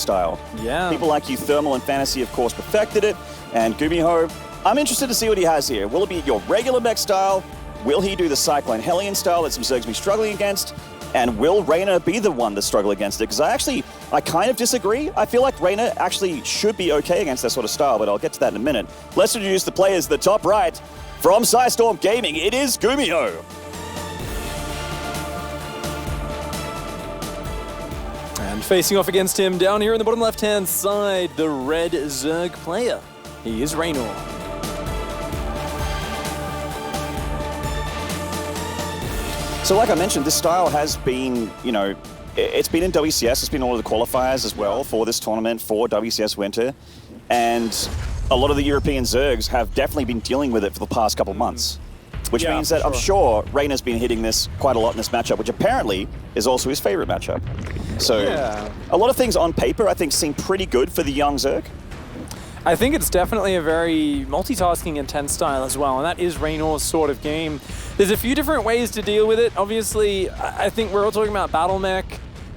style. Yeah. People like you, Thermal and Fantasy, of course, perfected it. And GuMiho, I'm interested to see what he has here. Will it be your regular mech style? Will he do the Cyclone Hellion style that some Zergs be struggling against? And will Reynor be the one to struggle against it? Because I kind of disagree. I feel like Reynor actually should be okay against that sort of style, but I'll get to that in a minute. Let's introduce the players. The top right, from Psystorm Gaming, it is GuMiho. And facing off against him down here in the bottom left-hand side, the red Zerg player. He is Reynor. So like I mentioned, this style has been, it's been in WCS, it's been all of the qualifiers as well for this tournament, for WCS Winter. And a lot of the European Zergs have definitely been dealing with it for the past couple months. Which means that I'm sure Reynor's been hitting this quite a lot in this matchup, which apparently is also his favorite matchup. So a lot of things on paper I think seem pretty good for the young Zerg. I think it's definitely a very multitasking intense style as well, and that is Reynor's sort of game. There's a few different ways to deal with it. Obviously, I think we're all talking about Battle Mech,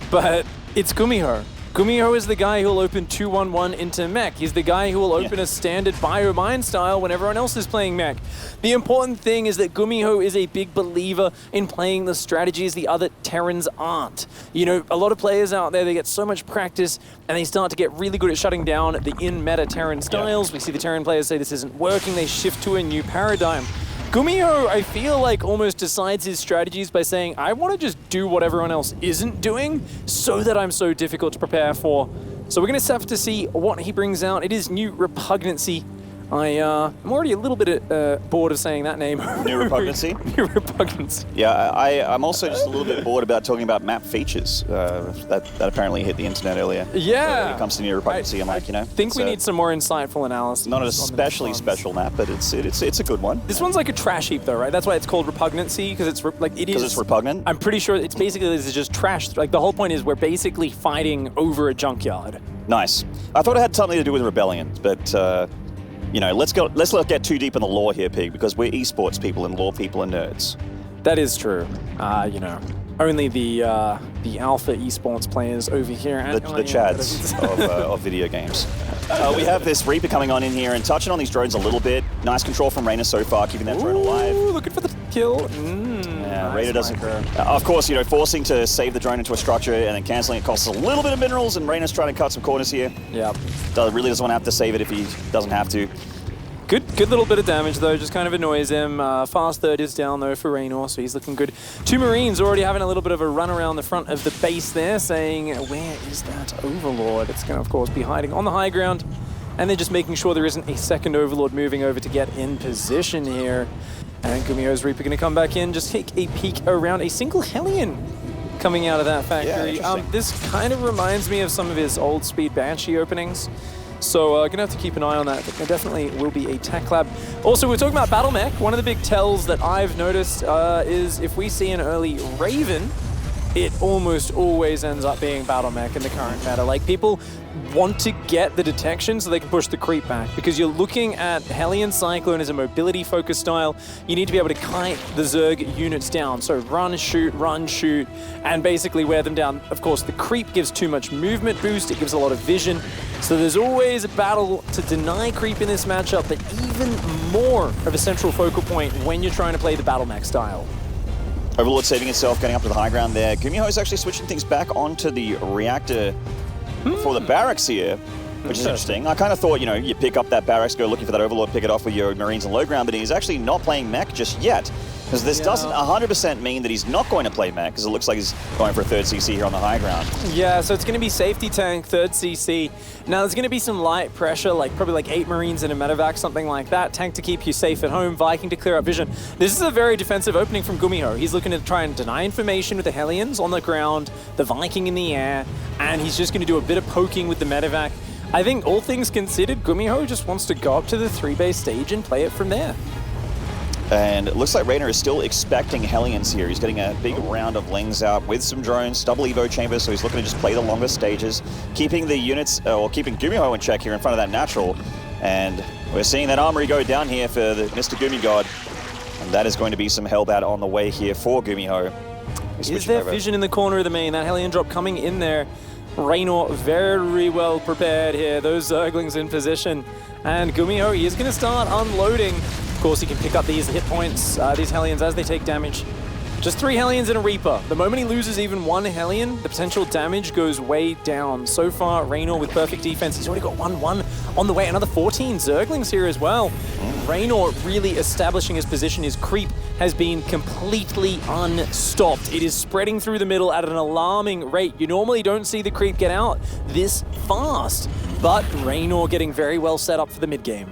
but it's GuMiho. GuMiho is the guy who will open 2-1-1 into mech. He's the guy who will open a standard bio-mine style when everyone else is playing mech. The important thing is that GuMiho is a big believer in playing the strategies the other Terrans aren't. A lot of players out there, they get so much practice and they start to get really good at shutting down the in-meta Terran styles. We see the Terran players say this isn't working, they shift to a new paradigm. GuMiho, I feel like, almost decides his strategies by saying, I want to just do what everyone else isn't doing so that I'm so difficult to prepare for. So we're going to have to see what he brings out. It is New Repugnancy. I'm already a little bit bored of saying that name. New Repugnancy? New Repugnancy. Yeah, I'm also just a little bit bored about talking about map features that apparently hit the internet earlier. Yeah. When it comes to New Repugnancy, I think we need some more insightful analysis. Not an especially special map, but it's a good one. This one's like a trash heap though, right? That's why it's called Repugnancy, because it's Because it's repugnant? I'm pretty sure it's basically this is just trash. Like the whole point is we're basically fighting over a junkyard. Nice. I thought it had something to do with rebellion, but let's not get too deep in the lore here, Pig, because we're esports people and lore people and nerds. That is true. Only the alpha esports players over here. The chads of video games. We have this Reaper coming on in here and touching on these drones a little bit. Nice control from Reynor so far, keeping that drone alive. Looking for the kill. Yeah, Reynor doesn't. Of course, forcing to save the drone into a structure and then canceling it costs a little bit of minerals, and Reynor's trying to cut some corners here. Yeah. Really doesn't want to have to save it if he doesn't have to. Good little bit of damage though, just kind of annoys him. Fast third is down though for Reynor, so he's looking good. Two Marines already having a little bit of a run around the front of the base there, saying, where is that Overlord? It's going to, of course, be hiding on the high ground. And they're just making sure there isn't a second Overlord moving over to get in position here. And GuMiho's Reaper going to come back in, just take a peek around a single Hellion coming out of that factory. This kind of reminds me of some of his old Speed Banshee openings. So gonna have to keep an eye on that. There definitely will be a tech lab. Also, we're talking about Battle Mech. One of the big tells that I've noticed is if we see an early Raven, it almost always ends up being Battle Mech in the current meta. Like, people want to get the detection so they can push the creep back, because you're looking at Hellion Cyclone as a mobility-focused style. You need to be able to kite the Zerg units down. So run, shoot, and basically wear them down. Of course, the creep gives too much movement boost. It gives a lot of vision. So there's always a battle to deny creep in this matchup, but even more of a central focal point when you're trying to play the Battle Mech style. Overlord saving itself, getting up to the high ground there. GuMiho is actually switching things back onto the reactor for the barracks here, which is interesting. I kind of thought, you pick up that barracks, go looking for that Overlord, pick it off with your Marines and low ground, but he's actually not playing mech just yet. Because this doesn't 100% mean that he's not going to play mech, because it looks like he's going for a third CC here on the high ground. Yeah, so it's going to be safety tank, third CC. Now there's going to be some light pressure, probably 8 Marines in a medevac, something like that. Tank to keep you safe at home, Viking to clear up vision. This is a very defensive opening from GuMiho. He's looking to try and deny information with the Hellions on the ground, the Viking in the air, and he's just going to do a bit of poking with the medevac. I think all things considered, GuMiho just wants to go up to the 3-base stage and play it from there. And it looks like Reynor is still expecting Hellions here. He's getting a big round of Lings out with some drones, double Evo chambers, so he's looking to just play the longer stages, keeping the units, or keeping GuMiho in check here in front of that natural. And we're seeing that armory go down here for the Mr. Gumi-God. And that is going to be some hellbat on the way here for GuMiho. Is there vision in the corner of the main? That Hellion drop coming in there. Reynor very well prepared here. Those Zerglings in position. And GuMiho, he is going to start unloading. Of course, he can pick up these hit points, these Hellions, as they take damage. Just 3 Hellions and a Reaper. The moment he loses even 1 Hellion, the potential damage goes way down. So far, Reynor with perfect defense. He's already got 1-1 on the way. Another 14 Zerglings here as well. Reynor really establishing his position. His creep has been completely unstopped. It is spreading through the middle at an alarming rate. You normally don't see the creep get out this fast, but Reynor getting very well set up for the mid game.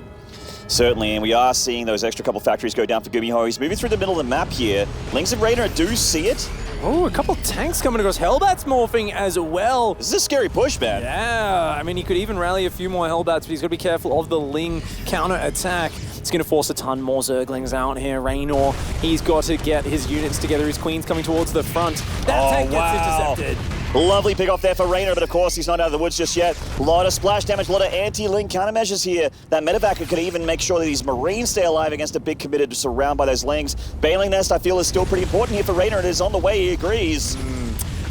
Certainly, and we are seeing those extra couple factories go down for GuMiho. He's moving through the middle of the map here. Lynx and Reynor do see it. Oh, a couple tanks coming across. Hellbat's morphing as well. This is a scary push, man. Yeah, I mean, he could even rally a few more Hellbats, but he's got to be careful of the Ling counter-attack. It's going to force a ton more Zerglings out here. Reynor, he's got to get his units together. His Queen's coming towards the front. That tank gets intercepted. Lovely pick off there for Reynor, but of course he's not out of the woods just yet. A lot of splash damage, a lot of anti-Ling countermeasures here. That medevac could even make sure that these Marines stay alive against a big committed surround by those Lings. Bailing Nest, I feel, is still pretty important here for Reynor. It is on the way, he agrees.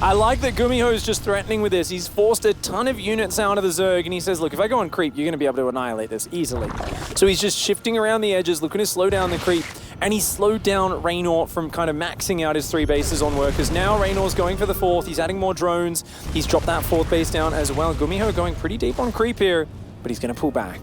I like that GuMiho is just threatening with this. He's forced a ton of units out of the Zerg, and he says, look, if I go on creep, you're going to be able to annihilate this easily. So he's just shifting around the edges, looking to slow down the creep, and he slowed down Reynor from kind of maxing out his 3 bases on workers. Now Reynor's going for the 4th. He's adding more drones. He's dropped that 4th base down as well. GuMiho going pretty deep on creep here, but he's going to pull back.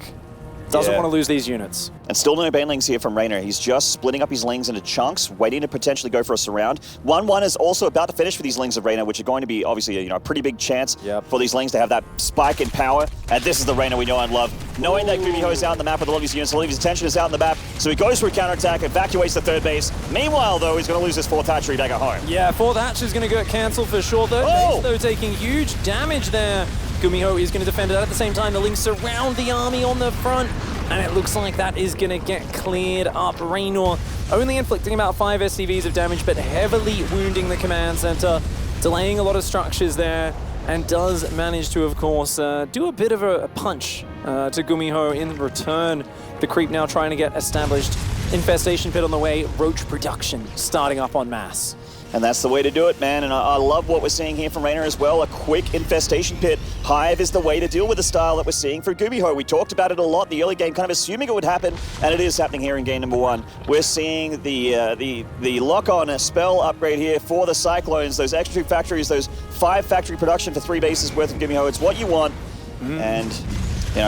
Doesn't want to lose these units. And still no Banelings here from Reynor. He's just splitting up his Lings into chunks, waiting to potentially go for a surround. 1-1 is also about to finish for these Lings of Reynor, which are going to be obviously a pretty big chance for these Lings to have that spike in power. And this is the Reynor we know and love. Knowing that GuMiho is out on the map with a lot of his units, a lot of his attention is out on the map, so he goes for a counterattack, evacuates the 3rd base. Meanwhile, though, he's going to lose his 4th hatchery back at home. Yeah, 4th hatchery is going to get cancelled for sure. 3rd base, though, taking huge damage there. GuMiho is going to defend it at the same time. The Lings surround the army on the front, and it looks like that is going to get cleared up. Reynor only inflicting about 5 SCVs of damage, but heavily wounding the command center, delaying a lot of structures there, and does manage to, of course, do a bit of a punch to GuMiho in return. The creep now trying to get established. Infestation pit on the way, roach production starting up en masse. And that's the way to do it, man. And I love what we're seeing here from Reynor as well. A quick infestation pit. Hive is the way to deal with the style that we're seeing for GuMiho. We talked about it a lot in the early game, kind of assuming it would happen, and it is happening here in game number 1. We're seeing the lock-on spell upgrade here for the Cyclones. Those extra 2 factories, those 5 factory production for 3 bases worth of GuMiho. It's what you want. And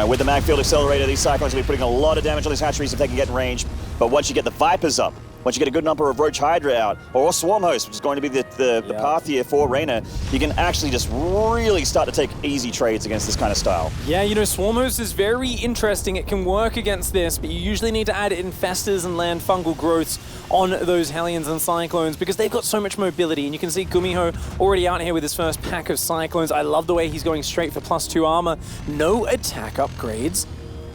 with the Magfield Accelerator, these Cyclones will be putting a lot of damage on these hatcheries if they can get in range. But once you get the Vipers up, once you get a good number of Roach Hydra out, or Swarm Host, which is going to be the path here for Reynor, you can actually just really start to take easy trades against this kind of style. Yeah, Swarm Host is very interesting. It can work against this, but you usually need to add Infestors and land fungal growths on those Hellions and Cyclones because they've got so much mobility. And you can see GuMiho already out here with his first pack of Cyclones. I love the way he's going straight for +2 armor. No attack upgrades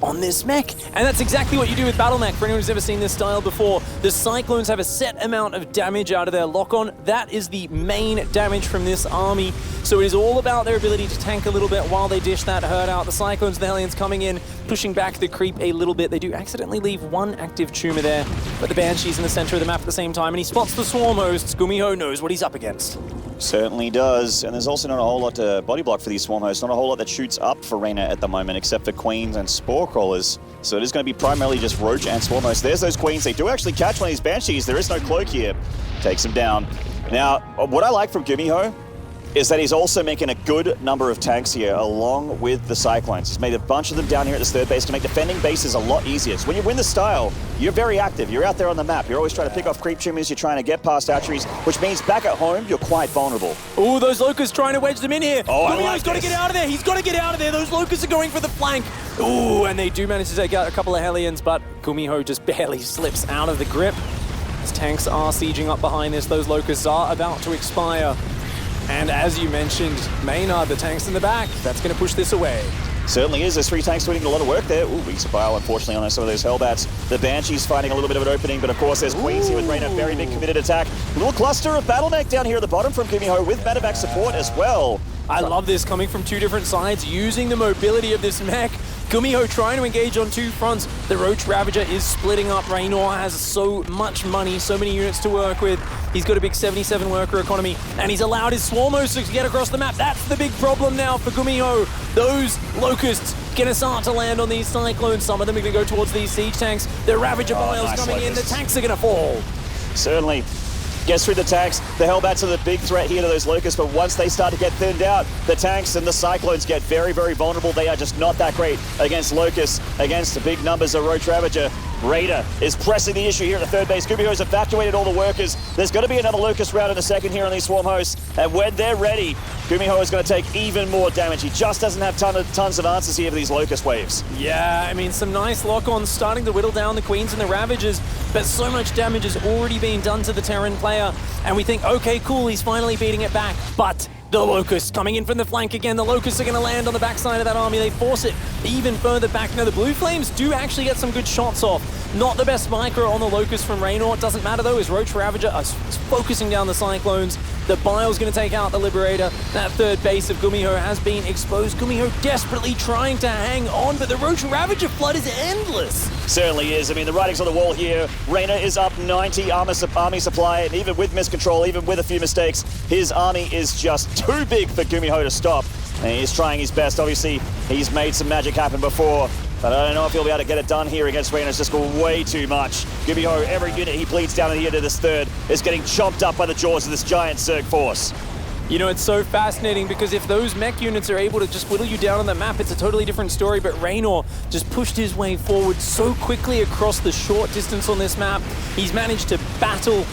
on this mech. And that's exactly what you do with Battle Mech. For anyone who's ever seen this style before, the Cyclones have a set amount of damage out of their lock-on. That is the main damage from this army. So it is all about their ability to tank a little bit while they dish that herd out. The Cyclones and the Hellions coming in, pushing back the creep a little bit. They do accidentally leave 1 active tumor there, but the Banshee's in the center of the map at the same time, and he spots the Swarm Hosts. GuMiho knows what he's up against. Certainly does, and there's also not a whole lot to body block for these Swarm Hosts, not a whole lot that shoots up for Reynor at the moment, except for Queens and Spore Crawlers. So it is going to be primarily just Roach and Swarm Hosts. There's those Queens. They do actually catch one of these Banshees. There is no cloak here. Takes him down. Now, what I like from GuMiho is that he's also making a good number of tanks here along with the Cyclones. He's made a bunch of them down here at this 3rd base to make defending bases a lot easier. So when you win the style, you're very active. You're out there on the map. You're always trying to pick off creep tumors. You're trying to get past hatcheries, which means back at home, you're quite vulnerable. Ooh, those Locusts trying to wedge them in here. Oh, GuMiho's got to get out of there. He's got to get out of there. Those Locusts are going for the flank. Ooh, and they do manage to take out a couple of Hellions, but GuMiho just barely slips out of the grip. His tanks are sieging up behind this. Those Locusts are about to expire. And as you mentioned, Maynard, the tanks in the back, that's going to push this away. Certainly is. There's 3 tanks doing a lot of work there. Ooh, weak pile, unfortunately, on some of those Hellbats. The Banshee's finding a little bit of an opening, but of course there's Queens here with Reynor. Very big committed attack. A little cluster of Battle Mech down here at the bottom from GuMiho with medevac support as well. I love this coming from 2 different sides, using the mobility of this mech. GuMiho trying to engage on two fronts. The Roach Ravager is splitting up. Reynor has so much money, so many units to work with. He's got a big 77 worker economy, and he's allowed his Swarm hosts to get across the map. That's the big problem now for GuMiho. Those Locusts gonna start to land on these Cyclones. Some of them are gonna go towards these Siege tanks. The Ravager Biles nice coming in. The Locusts. tanks are gonna fall. Certainly. Gets through the tanks. The Hellbats are the big threat here to those Locusts, but once they start to get thinned out, the tanks and the Cyclones get very, very vulnerable. They are just not that great against Locusts, against the big numbers of Roach Ravager. Reynor is pressing the issue here at the third base. GuMiho's evacuated all the workers. There's going to be another Locust round in a second here on these Swarm hosts, and when they're ready, GuMiho is going to take even more damage. He just doesn't have tons of answers here for these Locust waves. Yeah, I mean, some nice lock-ons starting to whittle down the Queens and the Ravagers, but so much damage has already been done to the Terran player, and we think, okay, cool, he's finally beating it back, but the Locusts coming in from the flank again. The Locusts are going to land on the backside of that army. They force it even further back. Now, the Blue Flames do actually get some good shots off. Not the best micro on the Locust from Reynor. It doesn't matter, though, as Roach Ravager is focusing down the Cyclones. The Bile's going to take out the Liberator. That third base of GuMiho has been exposed. GuMiho desperately trying to hang on, but the Roach Ravager flood is endless. Certainly is. I mean, the writing's on the wall here. Reynor is up 90 army supply, and even with miscontrol, even with a few mistakes, his army is just too big for GuMiho to stop. And he's trying his best. Obviously, he's made some magic happen before, but I don't know if he'll be able to get it done here against Reynor. It's just got way too much. GuMiho, every unit he bleeds down at the end of this third is getting chomped up by the jaws of this giant Zerg force. You know, it's so fascinating because if those mech units are able to just whittle you down on the map, it's a totally different story, but Reynor just pushed his way forward so quickly across the short distance on this map. He's managed to battle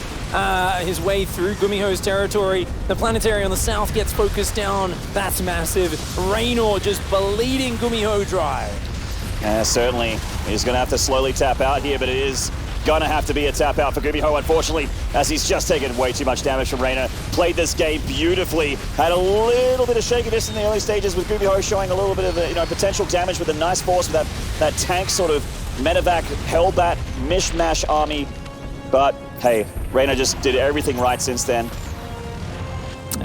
his way through GuMiho's territory. The planetary on the south gets focused down. That's massive. Reynor just bleeding GuMiho dry. Certainly. He's going to have to slowly tap out here, but it is going to have to be a tap out for GuMiho, unfortunately, as he's just taken way too much damage from Reynor. Played this game beautifully. Had a little bit of shakiness in the early stages with GuMiho showing a little bit of potential damage with a nice force with that tank sort of medevac, Hellbat, mishmash army. But hey, Reynor just did everything right since then.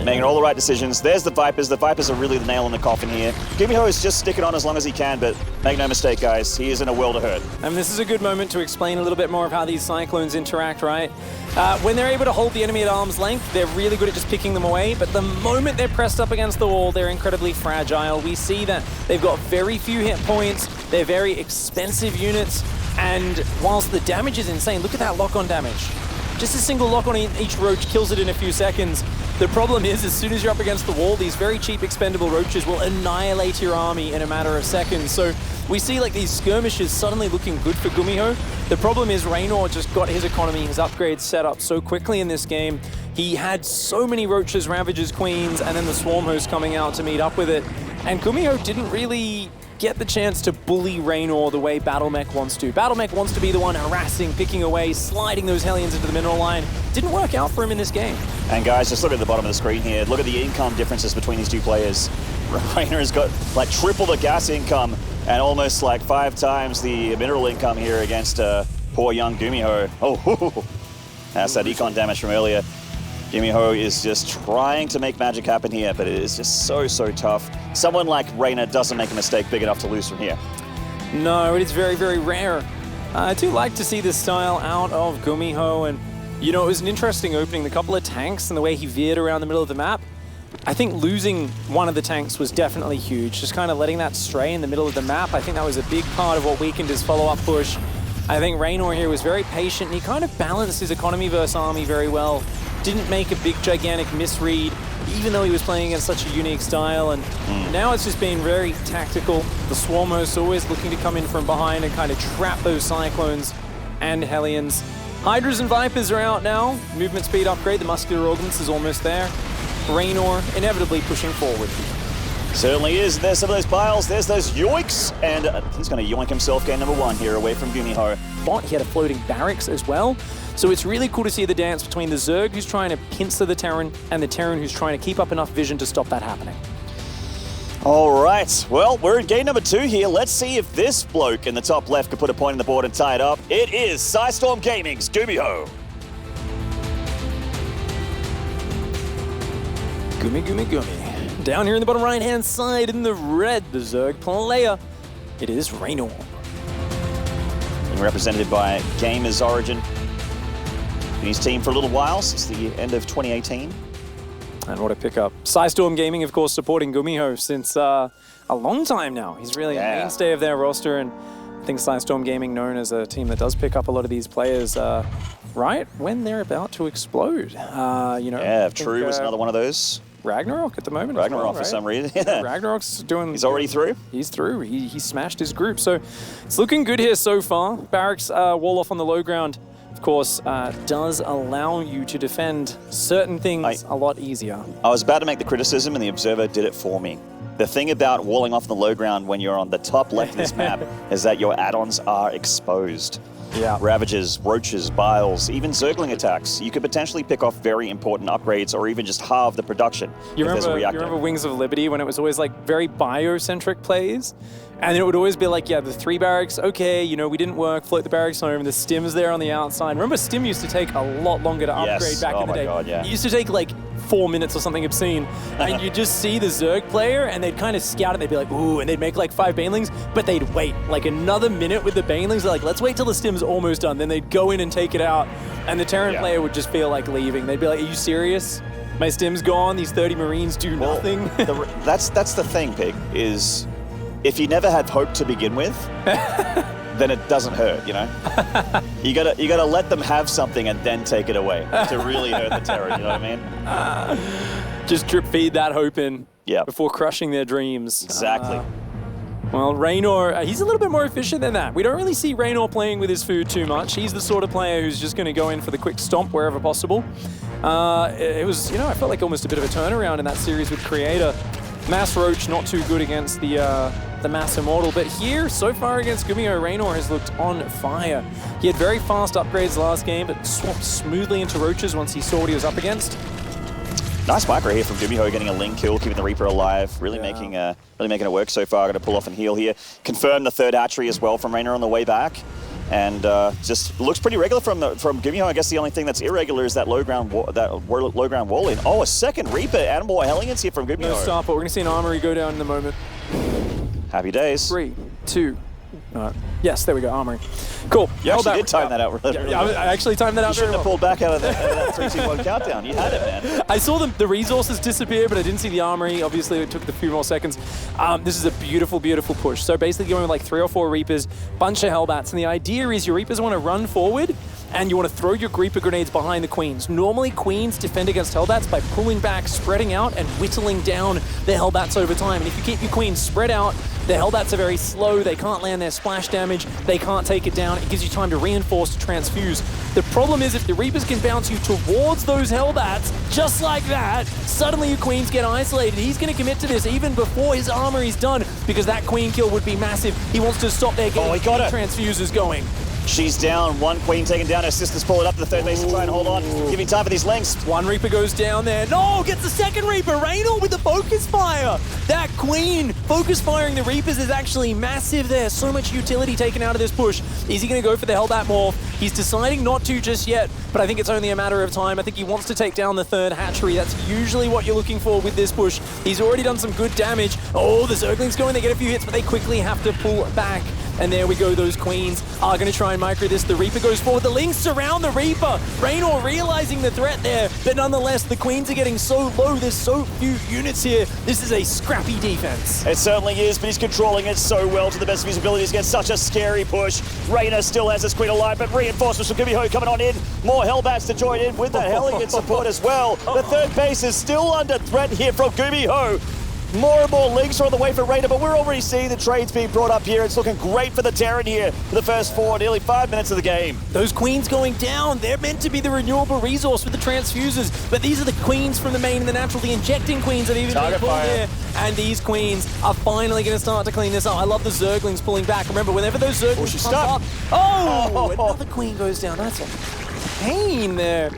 Making all the right decisions. There's the Vipers. The Vipers are really the nail in the coffin here. GuMiho is just sticking on as long as he can, but make no mistake, guys, he is in a world of hurt. And this is a good moment to explain a little bit more of how these Cyclones interact, right? When they're able to hold the enemy at arm's length, they're really good at just picking them away, but the moment they're pressed up against the wall, they're incredibly fragile. We see that they've got very few hit points, they're very expensive units, and whilst the damage is insane, look at that lock-on damage. Just a single lock on each Roach kills it in a few seconds. The problem is, as soon as you're up against the wall, these very cheap expendable Roaches will annihilate your army in a matter of seconds. So we see like these skirmishes suddenly looking good for GuMiho. The problem is Reynor just got his economy, his upgrades set up so quickly in this game. He had so many Roaches, Ravagers, Queens, and then the Swarm host coming out to meet up with it. And GuMiho didn't really get the chance to bully Reynor the way BattleMech wants to. BattleMech wants to be the one harassing, picking away, sliding those Hellions into the mineral line. Didn't work out for him in this game. And guys, just look at the bottom of the screen here. Look at the income differences between these two players. Reynor has got like triple the gas income and almost like 5 times the mineral income here against poor young GuMiho. Oh, that's that econ damage from earlier. GuMiho is just trying to make magic happen here, but it is just so tough. Someone like Reynor doesn't make a mistake big enough to lose from here. No, it is very, very rare. I do like to see this style out of GuMiho, and you know, it was an interesting opening. The couple of tanks and the way he veered around the middle of the map. I think losing one of the tanks was definitely huge. Just kind of letting that stray in the middle of the map. I think that was a big part of what weakened his follow-up push. I think Reynor here was very patient, and he kind of balanced his economy versus army very well. Didn't make a big, gigantic misread, even though he was playing against such a unique style. And now it's just been very tactical. The Swarm host always looking to come in from behind and kind of trap those Cyclones and Hellions. Hydras and Vipers are out now. Movement speed upgrade, the Muscular Ordnance is almost there. Reynor inevitably pushing forward. Certainly is. There's some of those piles. There's those yoinks. And he's going to yoink himself game number 1 here away from GuMiho. He had a floating barracks as well. So it's really cool to see the dance between the Zerg who's trying to pincer the Terran and the Terran who's trying to keep up enough vision to stop that happening. All right. Well, we're in game number 2 here. Let's see if this bloke in the top left could put a point on the board and tie it up. It is Psystorm Gaming's GuMiho. Gumi. Down here in the bottom right-hand side in the red, the Zerg player. It is Reynor. Being represented by Gamers Origin. Been his team for a little while, since the end of 2018. And what a pickup. Psystorm Gaming, of course, supporting GuMiho since a long time now. He's really a mainstay of their roster, and I think Psystorm Gaming known as a team that does pick up a lot of these players right when they're about to explode. You know, yeah, True was another one of those. Ragnarok at the moment. Ragnarok well, for right? some reason. Yeah, Ragnarok's doing. He's already through. He's through. He smashed his group, so it's looking good here so far. Barracks wall off on the low ground, of course, does allow you to defend certain things a lot easier. I was about to make the criticism, and the Observer did it for me. The thing about walling off the low ground when you're on the top left of this map is that your add-ons are exposed. Yeah. Ravages, Roaches, Biles, even Zergling attacks. You could potentially pick off very important upgrades or even just halve the production if there's a reactor. You remember Wings of Liberty when it was always like very bio-centric plays? And then it would always be like, yeah, the 3 barracks, okay, you know, we didn't work, float the barracks home, the Stim's there on the outside. Remember, Stim used to take a lot longer to upgrade back in the day. God, yeah. It used to take like 4 minutes or something obscene. And you just see the Zerg player and they'd kind of scout it, they'd be like, ooh, and they'd make like 5 Banelings, but they'd wait like another minute with the Banelings. They're like, let's wait till the Stim's almost done. Then they'd go in and take it out. And the Terran player would just feel like leaving. They'd be like, are you serious? My Stim's gone, these 30 Marines do nothing. That's the thing, Pig, is if you never had hope to begin with, then it doesn't hurt, you know? You gotta let them have something and then take it away to really hurt the Terran, you know what I mean? Just drip feed that hope in before crushing their dreams. Exactly. Well, Reynor, he's a little bit more efficient than that. We don't really see Reynor playing with his food too much. He's the sort of player who's just going to go in for the quick stomp wherever possible. It was, you know, I felt like almost a bit of a turnaround in that series with Creator. Mass Roach not too good against the Mass Immortal, but here, so far against GuMiho, Reynor has looked on fire. He had very fast upgrades last game, but swapped smoothly into Roaches once he saw what he was up against. Nice micro here from GuMiho, getting a Ling kill, keeping the Reaper alive, really making it work so far. Going to pull off and heal here. Confirm the 3rd hatchery as well from Reynor on the way back. And just looks pretty regular from GuMiho. I guess the only thing that's irregular is that low ground wall in. Oh, a 2nd Reaper, and more Hellions here from GuMiho. No stop, but we're going to see an Armory go down in a moment. Happy days. 3, 2, yes, there we go, Armory. Cool. You actually did time that out really well. I actually timed that out very well. You shouldn't have pulled back out of that 3, 2, 1 countdown. You had it, man. I saw the resources disappear, but I didn't see the Armory. Obviously, it took a few more seconds. This is a beautiful, beautiful push. So basically going with like 3 or 4 Reapers, bunch of Hellbats, and the idea is your Reapers want to run forward, and you want to throw your Reaper grenades behind the Queens. Normally, Queens defend against Hellbats by pulling back, spreading out, and whittling down the Hellbats over time. And if you keep your Queens spread out, the Hellbats are very slow, they can't land their splash damage, they can't take it down, it gives you time to reinforce, to transfuse. The problem is if the Reapers can bounce you towards those Hellbats, just like that, suddenly your Queens get isolated. He's going to commit to this even before his Armory's done, because that Queen kill would be massive. He wants to stop their getting transfuses going. She's down, 1 Queen taken down, her sister's pulling up to the 3rd base to try and hold on, giving time for these links. 1 Reaper goes down there. No, gets the 2nd Reaper. Reynor with the focus fire. That Queen focus firing the Reapers is actually massive there. So much utility taken out of this push. Is he going to go for the Hellbat morph? He's deciding not to just yet, but I think it's only a matter of time. I think he wants to take down the 3rd hatchery. That's usually what you're looking for with this push. He's already done some good damage. Oh, the Zerglings go in, they get a few hits, but they quickly have to pull back. And there we go, those Queens are going to try and micro this. The Reaper goes forward. The Lings surround the Reaper. Reynor realizing the threat there, but nonetheless, the Queens are getting so low. There's so few units here. This is a scrappy defense. It certainly is, but he's controlling it so well to the best of his abilities against such a scary push. Reynor still has his Queen alive, but reinforcements from GuMiho coming on in. More Hellbats to join in with the Hellion support as well. The 3rd base is still under threat here from GuMiho. More and more links are on the way for Reynor, but we're already seeing the trades being brought up here. It's looking great for the Terran here for the first nearly 5 minutes of the game. Those Queens going down, they're meant to be the renewable resource with the transfusers, but these are the Queens from the main and the natural. The injecting Queens have even been pulled here, and these Queens are finally going to start to clean this up. I love the Zerglings pulling back. Remember, whenever those Zerglings pump up, another Queen goes down. That's a pain there.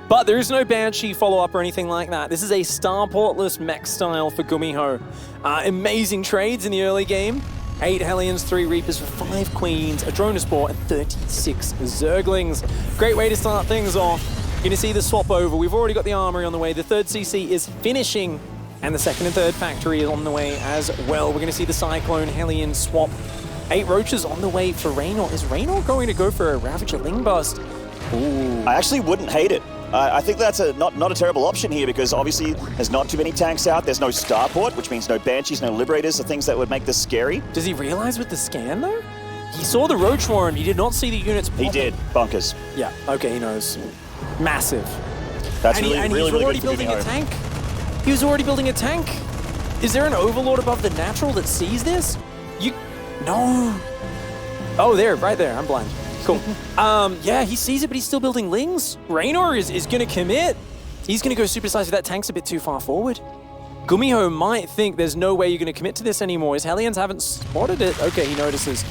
But there is no Banshee follow-up or anything like that. This is a starportless mech style for GuMiho. Amazing trades in the early game. 8 Hellions, 3 Reapers for 5 Queens, a Dronospore, and 36 Zerglings. Great way to start things off. You're going to see the swap over. We've already got the Armory on the way. The 3rd CC is finishing And the second and third factory is on the way as well. We're going to see the Cyclone Hellion swap. 8 Roaches on the way for Reynor. Is Reynor going to go for a Ravager Ling Bust? Ooh. I actually wouldn't hate it. I think that's not a terrible option here because obviously there's not too many tanks out. There's no starport, which means no Banshees, no Liberators, the things that would make this scary. Does he realize with the scan though? He saw the Roach Swarm, he did not see the units popping. He did. Bunkers. Yeah, okay, he knows. Massive. That's and really, he was really already good for building a GuMiho. tank. He was already building a tank. Is there an Overlord above the Natural that sees this? No. Oh, there, right there. I'm blind. Cool. Yeah, he sees it, but he's still building Lings. Reynor is going to commit. He's going to go supersize if that tank's a bit too far forward. GuMiho might think there's no way you're going to commit to this anymore. His Hellions haven't spotted it. Okay, he notices.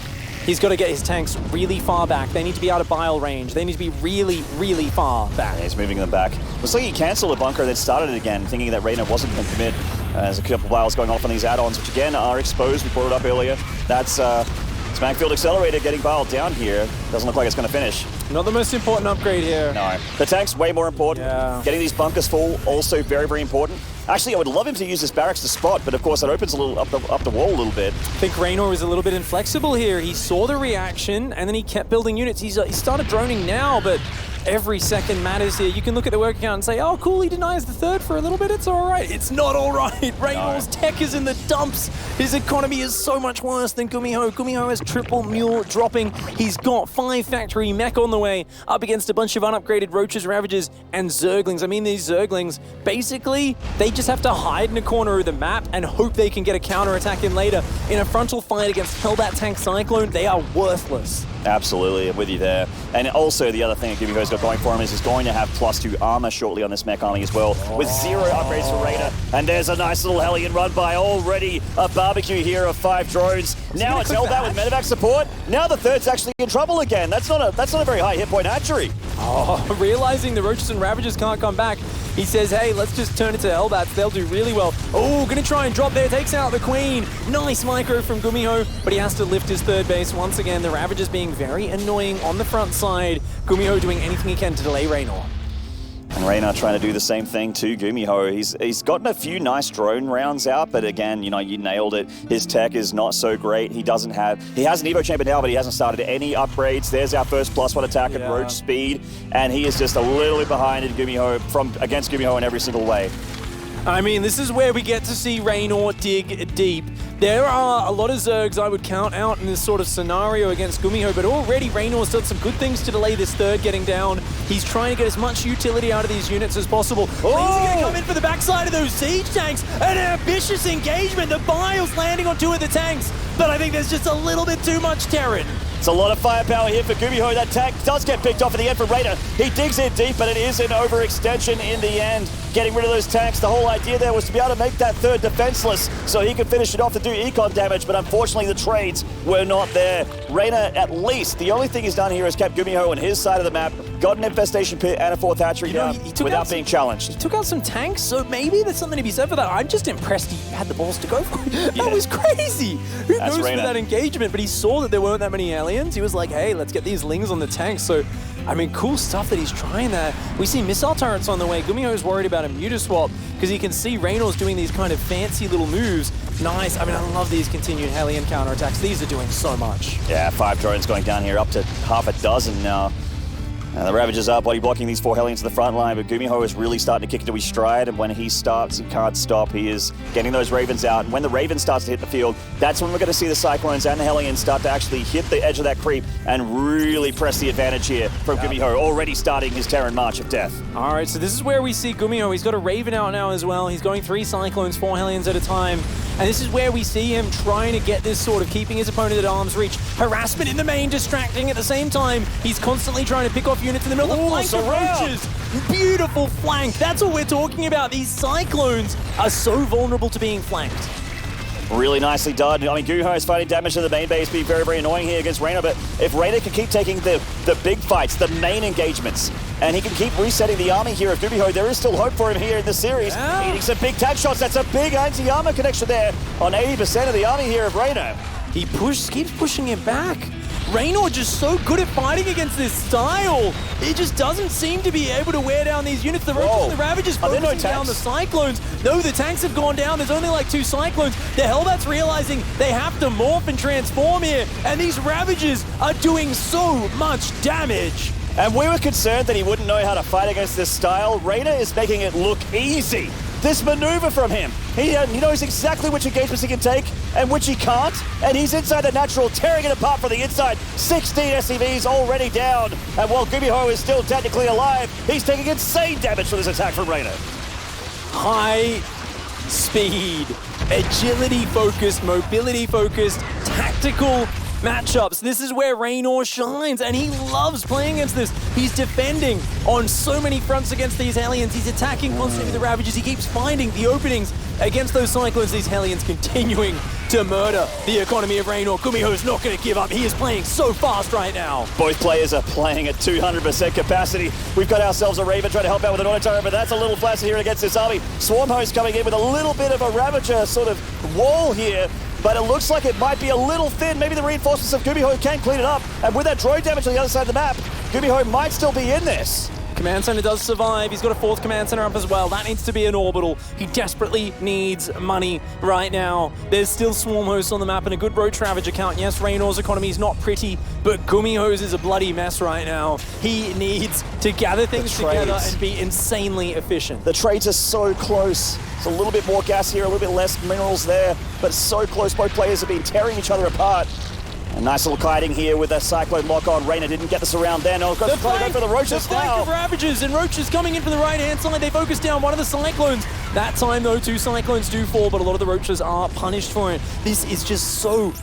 He's got to get his tanks really far back. They need to be out of bile range. They need to be really, really far back. Yeah, he's moving them back. Looks like he cancelled a bunker, then started it again, thinking that Reynor wasn't going to commit. There's a couple of biles going off on these add-ons, which again are exposed. We brought it up earlier. That's Smackfield Accelerator getting biled down here. Doesn't look like it's going to finish. Not the most important upgrade here. No. The tank's way more important. Yeah. Getting these bunkers full, also very, very important. Actually, I would love him to use this barracks to spot, but of course it opens a little up the wall a little bit. I think Reynor was a little bit inflexible here. He saw the reaction, and then he kept building units. He started droning now, but every second matters here. You can look at the work account and say, oh, cool, he denies the third for a little bit. It's all right. It's not all right. Reynor's tech is in the dumps. His economy is so much worse than GuMiho. GuMiho has triple mule dropping. He's got 5 factory mech on the way, up against a bunch of unupgraded Roaches, Ravagers, and Zerglings. I mean, these Zerglings, basically, they just have to hide in a corner of the map and hope they can get a counterattack in later. In a frontal fight against Hellbat Tank Cyclone, they are worthless. Absolutely, I'm with you there. And also the other thing that GuMiho's got going for him is he's going to have +2 armor shortly on this mech army as well, with 0 upgrades for Reynor. And there's a nice little Hellion run by already. A barbecue here of 5 drones. Now it's Hellbat with medevac support. Now the third's actually in trouble again. That's not a very high hit point hatchery. Oh, realizing the Roaches and Ravagers can't come back, he says, hey, let's just turn it to Hellbats. They'll do really well. Oh, gonna try and drop there. Takes out the Queen. Nice micro from GuMiho, but he has to lift his third base once again. The Ravagers being very annoying on the front side. GuMiho doing anything he can to delay Reynor. And Reynor trying to do the same thing to GuMiho. He's gotten a few nice drone rounds out, but again, you know, you nailed it. His tech is not so great. He has an Evo chamber now, but he hasn't started any upgrades. There's our first +1 attack at Roach speed, and he is just a little bit behind in GuMiho against GuMiho in every single way. I mean, this is where we get to see Reynor dig deep. There are a lot of Zergs I would count out in this sort of scenario against GuMiho, but already Reynor's done some good things to delay this third getting down. He's trying to get as much utility out of these units as possible. Oh! He's going to come in for the backside of those siege tanks. An ambitious engagement. The Biles landing on 2 of the tanks, but I think there's just a little bit too much Terran. It's a lot of firepower here for GuMiho. That tank does get picked off at the end for Reynor. He digs in deep, but it is an overextension in the end. Getting rid of those tanks, the whole idea there was to be able to make that third defenseless so he could finish it off to do econ damage, but unfortunately the trades were not there. Reynor, at least, the only thing he's done here is kept GuMiho on his side of the map, got an infestation pit and a 4th hatchery down without being challenged. He took out some tanks, so maybe there's something to be said for that. I'm just impressed he had the balls to go for it. That was crazy. Who knows for that engagement, but he saw that there weren't that many aliens. He was like, hey, let's get these Lings on the tanks. So, I mean, cool stuff that he's trying there. We see missile turrets on the way. GuMiho's worried about a muta swap because he can see Reynor's doing these kind of fancy little moves. Nice. I mean, I love these continued Hellion counterattacks. These are doing so much. Yeah, 5 drones going down here, up to half a dozen now. The Ravagers are body blocking these 4 Hellions to the front line, but GuMiho is really starting to kick into his stride, and when he starts, he can't stop. He is getting those Ravens out, and when the Raven starts to hit the field, that's when we're going to see the Cyclones and the Hellions start to actually hit the edge of that creep and really press the advantage here from GuMiho, already starting his Terran March of Death. All right, so this is where we see GuMiho. He's got a Raven out now as well. He's going 3 Cyclones, 4 Hellions at a time. And this is where we see him trying to get this sort of keeping his opponent at arm's reach. Harassment in the main, distracting at the same time. He's constantly trying to pick off units in the middle of the flank of Roaches. Beautiful flank. That's what we're talking about. These Cyclones are so vulnerable to being flanked. Really nicely done. I mean, GuMiho is fighting damage to the main base, being very, very annoying here against Reynor, but if Reynor can keep taking the big fights, the main engagements, and he can keep resetting the army here of GuMiho, there is still hope for him here in the series. Eating some big tag shots. That's a big anti-armor connection there on 80% of the army here of Reynor. He keeps pushing it back. Reynor just so good at fighting against this style. It just doesn't seem to be able to wear down these units. The Roaches and the Ravagers focusing down the Cyclones. No, the tanks have gone down. There's only like 2 Cyclones. The Hellbats realizing they have to morph and transform here, and these Ravagers are doing so much damage. And we were concerned that he wouldn't know how to fight against this style. Reynor is making it look easy. This maneuver from him. He knows exactly which engagements he can take and which he can't. And he's inside the natural, tearing it apart from the inside. 16 SCVs already down. And while GuMiho is still technically alive, he's taking insane damage from this attack from Reynor. High speed, agility-focused, mobility-focused, tactical matchups. This is where Reynor shines, and he loves playing against this. He's defending on so many fronts against these Hellions. He's attacking constantly with the Ravagers. He keeps finding the openings against those Cyclones. These Hellions continuing to murder the economy of Reynor. GuMiho's not going to give up. He is playing so fast right now. Both players are playing at 200% capacity. We've got ourselves a Raven trying to help out with an auto turret, but that's a little flaccid here against this army. Swarmhost coming in with a little bit of a Ravager sort of wall here, but it looks like it might be a little thin. Maybe the reinforcements of GuMiho can clean it up, and with that drone damage on the other side of the map, GuMiho might still be in this. Command Center does survive. He's got a 4th Command Center up as well. That needs to be an orbital. He desperately needs money right now. There's still Swarm Hosts on the map and a good Roach Ravager count. Yes, Reynor's economy is not pretty, but GuMiho's is a bloody mess right now. He needs to gather things together and be insanely efficient. The trades are so close. It's a little bit more gas here, a little bit less minerals there, but so close. Both players have been tearing each other apart. A nice little kiting here with a Cyclone lock-on. Reynor didn't get this around there. No, got to go for the Roaches now. The flank of Ravagers, and Roaches coming in from the right-hand side. They focus down one of the Cyclones. That time, though, 2 Cyclones do fall, but a lot of the Roaches are punished for it. This is just so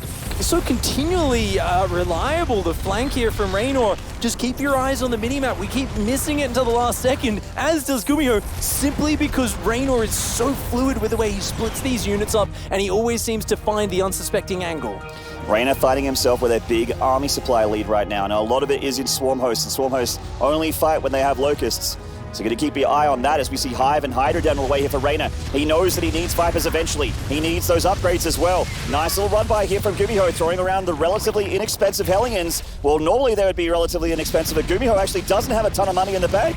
continually reliable, the flank here from Reynor. Just keep your eyes on the minimap. We keep missing it until the last second, as does GuMiho, simply because Reynor is so fluid with the way he splits these units up, and he always seems to find the unsuspecting angle. Reynor fighting himself with a big army supply lead right now. Now, a lot of it is in Swarm Hosts, and Swarm Hosts only fight when they have Locusts. So going to keep your eye on that as we see Hive and Hydra down the way here for Reynor. He knows that he needs Vipers eventually. He needs those upgrades as well. Nice little run by here from GuMiho, throwing around the relatively inexpensive Hellions. Well, normally they would be relatively inexpensive, but GuMiho actually doesn't have a ton of money in the bank.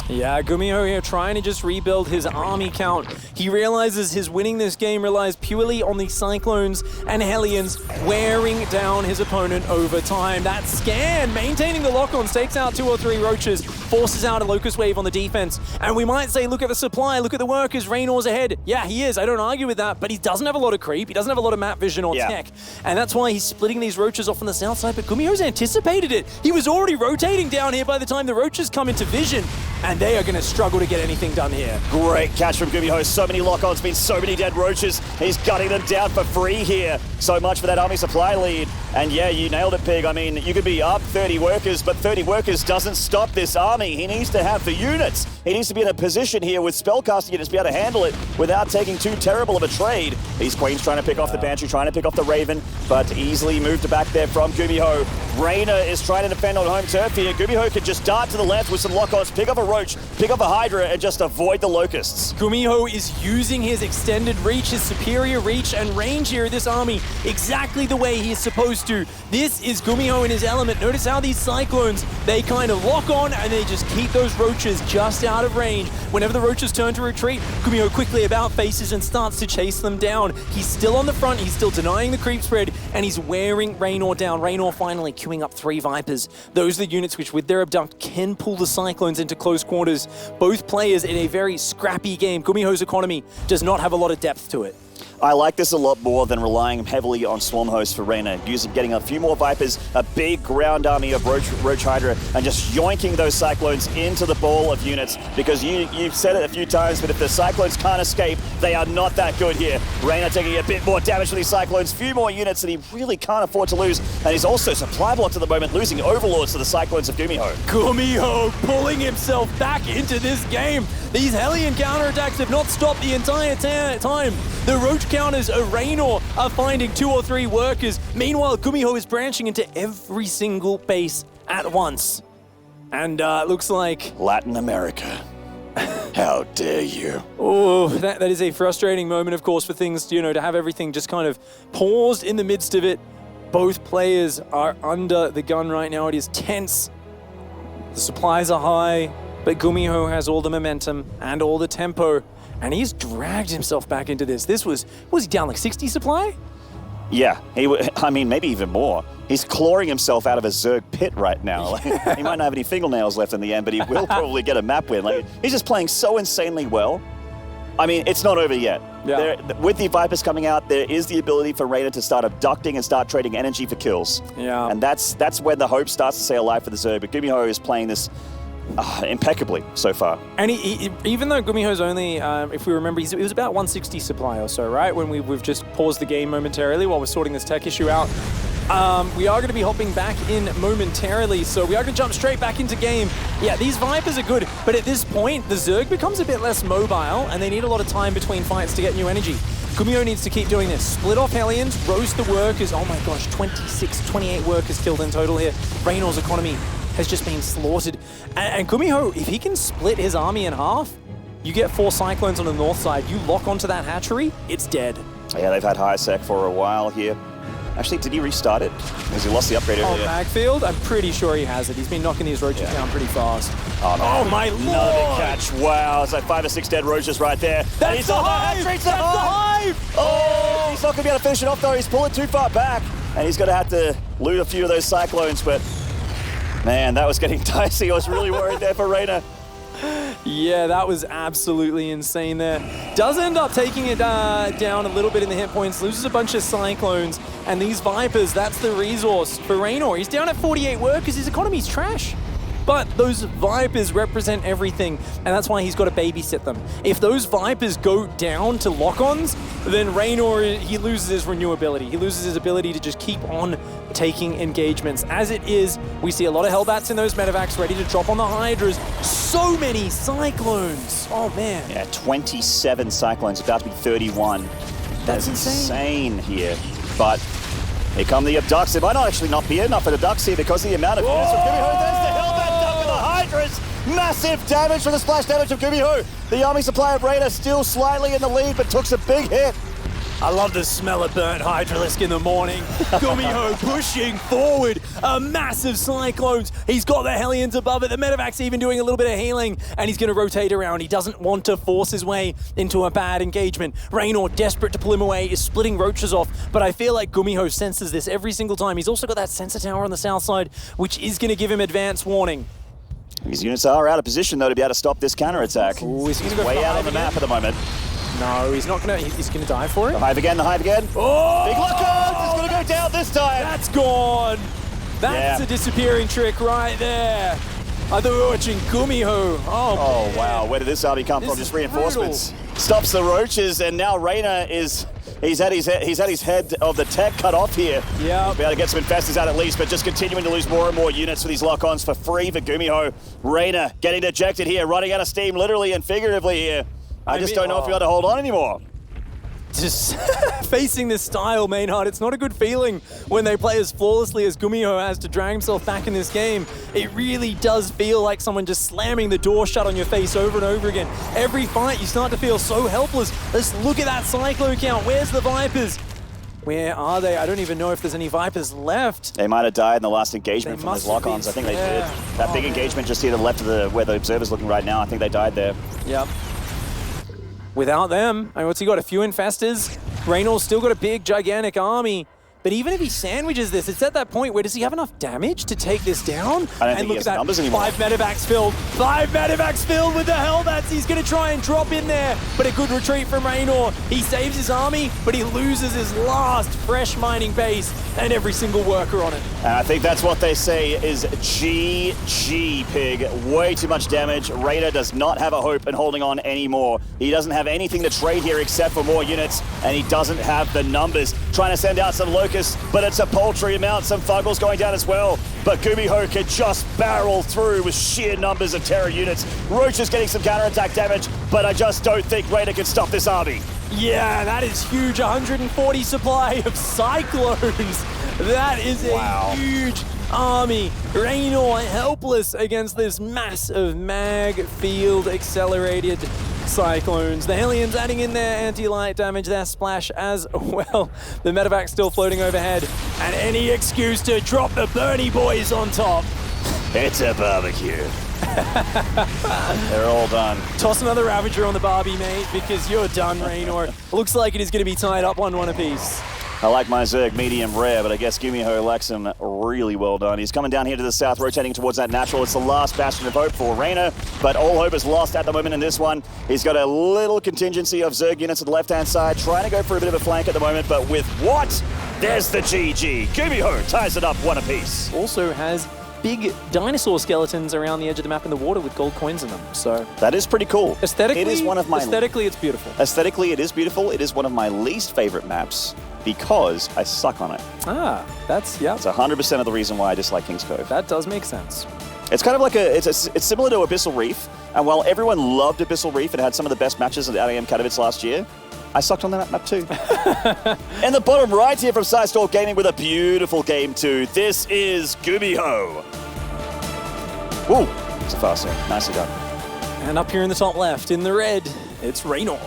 Yeah, GuMiho here trying to just rebuild his army count. He realizes his winning this game relies purely on the Cyclones and Hellions wearing down his opponent over time. That scan, maintaining the lock-on, takes out 2 or 3 Roaches, forces out a Locust Wave on the defense. And we might say, look at the supply, look at the workers, Reynor's ahead. Yeah, he is, I don't argue with that, but he doesn't have a lot of creep, he doesn't have a lot of map vision or tech. And that's why he's splitting these Roaches off on the south side, but GuMiho's anticipated it. He was already rotating down here by the time the Roaches come into vision, and they are going to struggle to get anything done here. Great catch from GuMiho. So many lock-ons, been so many dead Roaches. He's gutting them down for free here. So much for that army supply lead. And yeah, you nailed it, Pig. I mean, you could be up 30 workers, but 30 workers doesn't stop this army. He needs to have the units. He needs to be in a position here with spellcasting units to be able to handle it without taking too terrible of a trade. These Queens trying to pick off the Banshee, trying to pick off the Raven, but easily moved back there from GuMiho. Reynor is trying to defend on home turf here. GuMiho can just dart to the left with some lock-ons, pick up a Roach, pick up a Hydra, and just avoid the Locusts. GuMiho is using his extended reach, his superior reach and range here of this army exactly the way he is supposed to. This is GuMiho in his element. Notice how these Cyclones, they kind of lock on and they just keep those Roaches just out of range. Whenever the Roaches turn to retreat, GuMiho quickly about faces and starts to chase them down. He's still on the front, he's still denying the creep spread, and he's wearing Reynor down. Reynor finally queuing up 3 Vipers. Those are the units which, with their abduct, can pull the Cyclones into close quarters. Both players in a very scrappy game. GuMiho's economy does not have a lot of depth to it. I like this a lot more than relying heavily on Swarm Host for Reynor, getting a few more Vipers, a big ground army of Roach Hydra, and just yoinking those Cyclones into the ball of units, because you've said it a few times, but if the Cyclones can't escape, they are not that good here. Reynor taking a bit more damage from these Cyclones, few more units that he really can't afford to lose, and he's also supply blocked at the moment, losing Overlords to the Cyclones of GuMiho. GuMiho pulling himself back into this game. These Hellion counterattacks have not stopped the entire time. The Roach counters of Reynor are finding 2 or 3 workers. Meanwhile, GuMiho is branching into every single base at once. And looks like... Latin America. How dare you? Oh, that is a frustrating moment, of course, for things, to have everything just kind of paused in the midst of it. Both players are under the gun right now. It is tense. The supplies are high, but GuMiho has all the momentum and all the tempo, and he's dragged himself back into this. Was he down like 60 supply? Yeah, I mean, maybe even more. He's clawing himself out of a Zerg pit right now. Like, he might not have any fingernails left in the end, but he will probably get a map win. Like, he's just playing so insanely well. I mean, it's not over yet. Yeah. With the Vipers coming out, there is the ability for Reynor to start abducting and start trading energy for kills. Yeah. And that's when the hope starts to sail alive for the Zerg. But GuMiho is playing this impeccably so far. And even though GuMiho's only, if we remember, it was about 160 supply or so, right? When we've just paused the game momentarily while we're sorting this tech issue out. We are going to be hopping back in momentarily, so we are going to jump straight back into game. Yeah, these Vipers are good, but at this point, the Zerg becomes a bit less mobile, and they need a lot of time between fights to get new energy. GuMiho needs to keep doing this. Split off Hellions, roast the workers. Oh my gosh, 28 workers killed in total here. Reynor's economy has just been slaughtered. And GuMiho, if he can split his army in half, you get 4 Cyclones on the north side, you lock onto that hatchery, it's dead. Yeah, they've had high sec for a while here. Actually, did he restart it? Because he lost the upgrade earlier. Oh, Magfield? I'm pretty sure he has it. He's been knocking these roaches down pretty fast. Oh, no. Oh my lord! Another catch. Wow, it's like 5 or 6 dead roaches right there. That's the hive! That's the hive! Oh, he's not going to be able to finish it off, though. He's pulling too far back. And he's going to have to loot a few of those Cyclones, but man, that was getting dicey. I was really worried there for Reynor. Yeah, that was absolutely insane there. Does end up taking it down a little bit in the hit points, loses a bunch of Cyclones, and these Vipers, that's the resource for Reynor. He's down at 48 workers, his economy's trash. But those Vipers represent everything, and that's why he's got to babysit them. If those Vipers go down to lock-ons, then Reynor, he loses his renewability. He loses his ability to just keep on taking engagements. As it is, we see a lot of Hellbats in those medevacs ready to drop on the Hydras. So many Cyclones. Oh, man. Yeah, 27 Cyclones, about to be 31. That's insane. Here. But here come the abducts. It might not actually not be enough for the abducts here because of the amount of units from GuMiho. There's the Hellbat duck with the Hydras. Massive damage from the splash damage of GuMiho. The army supply of Reynor still slightly in the lead, but took some big hit. I love the smell of burnt Hydralisk in the morning. GuMiho pushing forward, a massive Cyclones. He's got the Hellions above it. The medevac's even doing a little bit of healing, and he's going to rotate around. He doesn't want to force his way into a bad engagement. Reynor, desperate to pull him away, is splitting roaches off, but I feel like GuMiho senses this every single time. He's also got that sensor tower on the south side, which is going to give him advance warning. His units are out of position, though, to be able to stop this counterattack. Ooh, he's way out on the map at the moment. No, he's not going to. He's going to die for it. The hive again, the hive again. Oh! Big lock-ons! It's going to go down this time. That's gone. That's a disappearing trick right there. I thought we were watching GuMiho. Oh wow, where did this army come from? Just reinforcements. Stops the roaches, and now Reynor is. He's had his head of the tech cut off here. Yeah. He'll be able to get some infestors out at least, but just continuing to lose more and more units for these lock-ons for free for GuMiho. Reynor getting ejected here, running out of steam literally and figuratively here. I just don't know if you got to hold on anymore. Just facing this style, Maynard, it's not a good feeling when they play as flawlessly as GuMiho has to drag himself back in this game. It really does feel like someone just slamming the door shut on your face over and over again. Every fight, you start to feel so helpless. Let's look at that Cyclone count. Where's the Vipers? Where are they? I don't even know if there's any Vipers left. They might have died in the last engagement from those lock-ons. I think they did. That big engagement just here to the left of where the observer's looking right now. I think they died there. Yep. Without them, I mean, what's he got? A few infestors. Reynor's still got a big, gigantic army. But even if he sandwiches this, it's at that point where does he have enough damage to take this down? I don't think he has the numbers anymore. 5 medevacs filled. 5 medevacs filled with the Hellbats. He's going to try and drop in there. But a good retreat from Reynor. He saves his army, but he loses his last fresh mining base and every single worker on it. And I think that's what they say is GG, Pig. Way too much damage. Reynor does not have a hope in holding on anymore. He doesn't have anything to trade here except for more units, and he doesn't have the numbers. Trying to send out some locusts, but it's a paltry amount. Some Fuggles going down as well. But GuMiho can just barrel through with sheer numbers of Terra units. Roach is getting some counterattack damage, but I just don't think Reynor can stop this army. Yeah, that is huge. 140 supply of Cyclones. That is a huge army. Reynor helpless against this mass of mag field accelerated Cyclones. The Hellions adding in their anti-light damage, their splash as well. The medevac still floating overhead. and any excuse to drop the Bernie boys on top. It's a barbecue. They're all done. Toss another Ravager on the Barbie, mate, because you're done, Reynor. Looks like it is going to be tied up 1-1 apiece. I like my Zerg medium rare, but I guess GuMiho likes him really well done. He's coming down here to the south, rotating towards that natural. It's the last bastion of hope for Reynor, but all hope is lost at the moment in this one. He's got a little contingency of Zerg units at the left-hand side, trying to go for a bit of a flank at the moment, but with what? There's the GG. GuMiho ties it up 1 apiece. Also has big dinosaur skeletons around the edge of the map in the water with gold coins in them. So that is pretty cool. Aesthetically, it is one of my aesthetically, it's beautiful. Aesthetically, it is beautiful. It is one of my least favorite maps because I suck on it. Ah, that's, yeah. It's 100% of the reason why I dislike King's Cove. That does make sense. It's kind of like it's similar to Abyssal Reef, and while everyone loved Abyssal Reef and had some of the best matches at IEM Katowice last year, I sucked on that map too. In the bottom right here from Sidestalk Gaming with a beautiful game 2. This is GuMiho. Woo, it's a fast save. Nicely done. And up here in the top left, in the red, it's Reynor.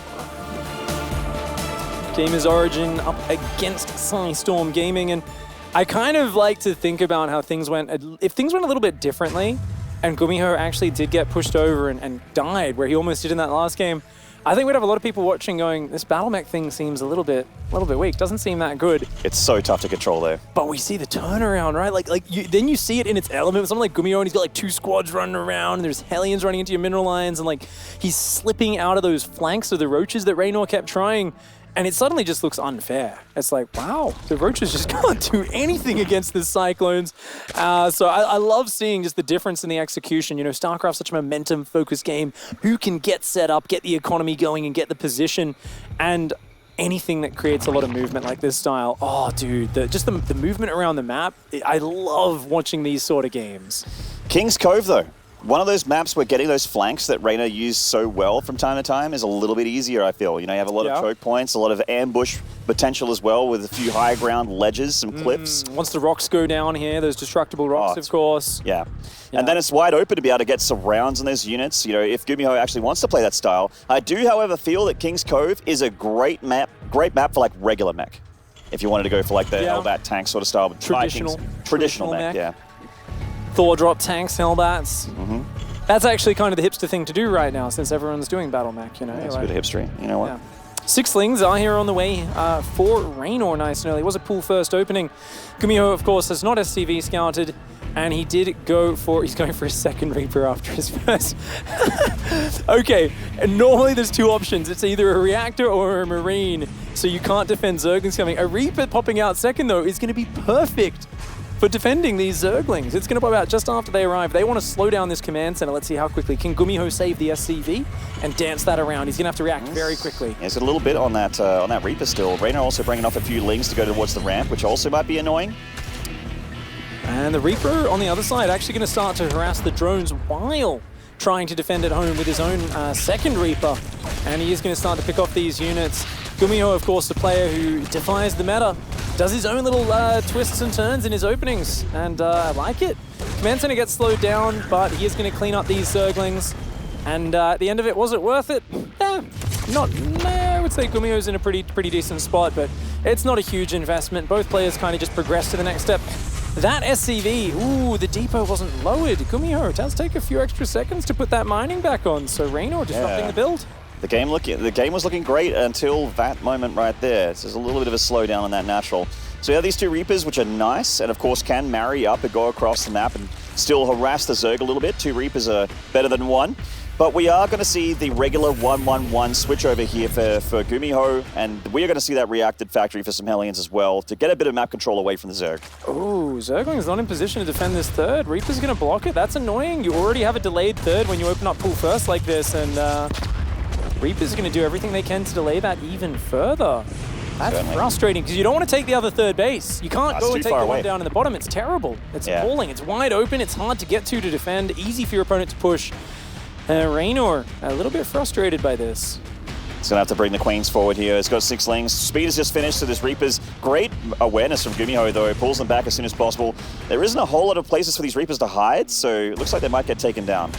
Gamers Origin up against Sidestorm Gaming, and I kind of like to think about how things went. If things went a little bit differently, and GuMiho actually did get pushed over and died, where he almost did in that last game, I think we'd have a lot of people watching going, this battle mech thing seems a little bit weak. Doesn't seem that good. It's so tough to control though. But we see the turnaround, right? Then you see it in its element. Something like GuMiho, and he's got like 2 squads running around, and there's Hellions running into your mineral lines, and like he's slipping out of those flanks of the roaches that Reynor kept trying. And it suddenly just looks unfair. It's like, wow, the Roaches just can't do anything against the Cyclones. So I love seeing just the difference in the execution. You know, StarCraft's such a momentum-focused game. Who can get set up, get the economy going, and get the position? And anything that creates a lot of movement like this style, oh, dude, just the movement around the map, I love watching these sort of games. King's Cove, though. One of those maps where getting those flanks that Reynor used so well from time to time is a little bit easier, I feel. You know, you have a lot of choke points, a lot of ambush potential as well with a few high ground ledges, some cliffs. Once the rocks go down here, those destructible rocks, of course. Yeah. And then it's wide open to be able to get surrounds on those units. You know, if GuMiho actually wants to play that style. I do, however, feel that King's Cove is a great map for like regular mech. If you wanted to go for like the Hellbat tank sort of style. But traditional mech, yeah. Thor drop tanks, Hellbats. That's actually kind of the hipster thing to do right now, since everyone's doing battle mech, you know. It's a bit of hipstery, you know what? Yeah. Sixlings are here on the way for Reynor, nice and early. It was a pool first opening. GuMiho, of course, has not SCV scouted, and he's going for a second Reaper after his first. Okay, and normally there's 2 options. It's either a Reactor or a Marine, so you can't defend Zerglings coming. A Reaper popping out second, though, is going to be perfect for defending these Zerglings. It's going to pop out just after they arrive. They want to slow down this command center. Let's see how quickly. Can GuMiho save the SCV and dance that around? He's going to have to react very quickly. There's a little bit on that Reaper still. Reynor also bringing off a few Lings to go towards the ramp, which also might be annoying. And the Reaper on the other side actually going to start to harass the drones while trying to defend at home with his own second Reaper. And he is going to start to pick off these units. GuMiho, of course, the player who defies the meta, does his own little twists and turns in his openings, and I like it. Command Center gets slowed down, but he is going to clean up these Zerglings. And at the end of it, was it worth it? I would say GuMiho's in a pretty decent spot, but it's not a huge investment. Both players kind of just progress to the next step. That SCV, ooh, the depot wasn't lowered. GuMiho, it does take a few extra seconds to put that mining back on, so Reynor disrupting the build. The game was looking great until that moment right there. So there's a little bit of a slowdown on that natural. So you have these 2 Reapers, which are nice, and of course can marry up and go across the map and still harass the Zerg a little bit. 2 Reapers are better than 1. But we are going to see the regular 1-1-1 switch over here for GuMiho, and we are going to see that reacted factory for some Hellions as well to get a bit of map control away from the Zerg. Oh, Zergling's not in position to defend this third. Reaper's going to block it. That's annoying. You already have a delayed third when you open up pool first like this, and Reaper's going to do everything they can to delay that even further. That's frustrating, because you don't want to take the other third base. You can't go and take the one down in the bottom. It's terrible. It's appalling. It's wide open. It's hard to get to defend. Easy for your opponent to push. Reynor, a little bit frustrated by this. He's going to have to bring the Queens forward here. He's got 6 Lings. Speed is just finished, so this Reapers. Great awareness from GuMiho, though. Pulls them back as soon as possible. There isn't a whole lot of places for these Reapers to hide, so it looks like they might get taken down.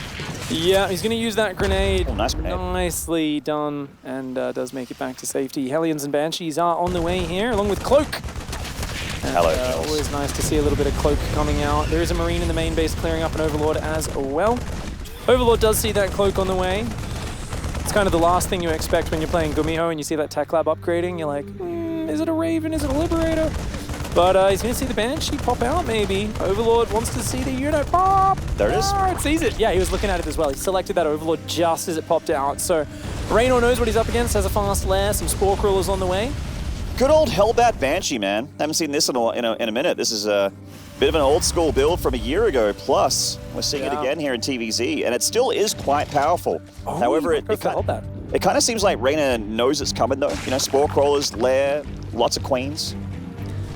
Yeah, he's going to use that grenade. Oh, nice grenade. Nicely done, and does make it back to safety. Hellions and Banshees are on the way here, along with Cloak. Hello. Always nice to see a little bit of cloak coming out. There is a Marine in the main base clearing up an Overlord as well. Overlord does see that cloak on the way. It's kind of the last thing you expect when you're playing GuMiho and you see that tech lab upgrading. You're like, is it a Raven? Is it a Liberator? But he's going to see the Banshee pop out, maybe. Overlord wants to see the unit pop. There it is. It sees it. Yeah, he was looking at it as well. He selected that Overlord just as it popped out. So Reynor knows what he's up against, has a fast lair, some Spore Crawlers on the way. Good old Hellbat Banshee, man. Haven't seen this in a minute. This is a bit of an old school build from a year ago. Plus, we're seeing it again here in TVZ, and it still is quite powerful. Oh, However, it kind of seems like Reynor knows it's coming, though. You know, Spore Crawlers, lair, lots of queens.